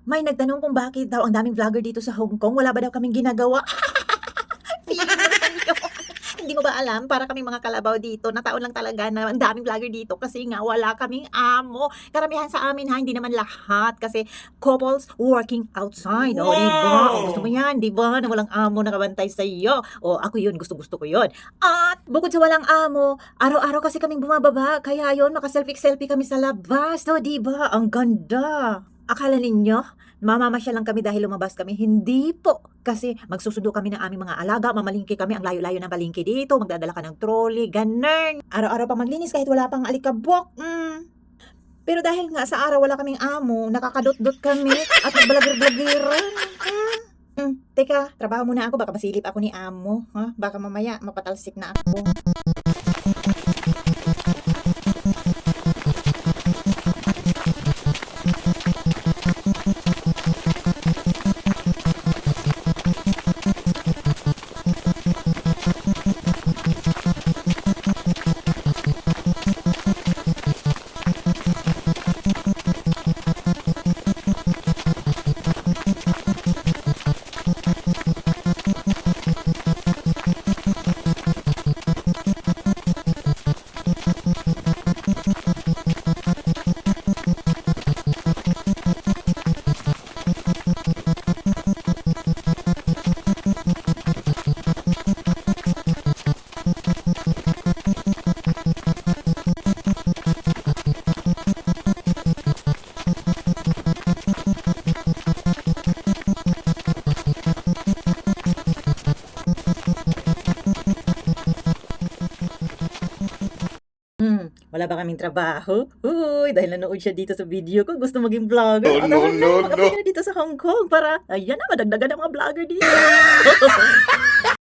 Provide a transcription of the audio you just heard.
May nagtanong kung bakit daw ang daming vlogger dito sa Hong Kong, wala ba daw kaming ginagawa? Feeling mo naman yun. Hindi mo ba alam, para kaming mga kalabaw dito, na taon lang talaga na ang daming vlogger dito kasi nga wala kaming amo. Karamihan sa amin ha, hindi naman lahat kasi couples working outside. O, diba? O, gusto mo yan, diba? Na walang amo nakabantay sa iyo. O, ako yun, gusto-gusto ko yun. At bukod sa walang amo, araw-araw kasi kaming bumababa, kaya yun, makaselfie-selfie kami sa labas. O, diba? Ang ganda. Akala ninyo, mamamasyal lang kami dahil lumabas kami? Hindi po. Kasi magsusundo kami ng aming mga alaga, mamalingki kami, ang layo-layo ng palengke dito, magdadala ka ng trolley, ganun. Araw-araw pa maglinis kahit wala pang alikabok. Pero dahil nga sa araw wala kaming amo, nakakadot-dot kami at nagbalagir-blagiran. Teka, trabaho muna ako, baka masilip ako ni amo. Ha? Baka mamaya mapatalsik na ako. Wala ba kaming trabaho? Uy, dahil nanood siya dito sa video ko, gusto maging vlogger. No, no, no, Mag-apply no. ka na dito sa Hong Kong para, ayan na, madagdagan ang mga vlogger dito.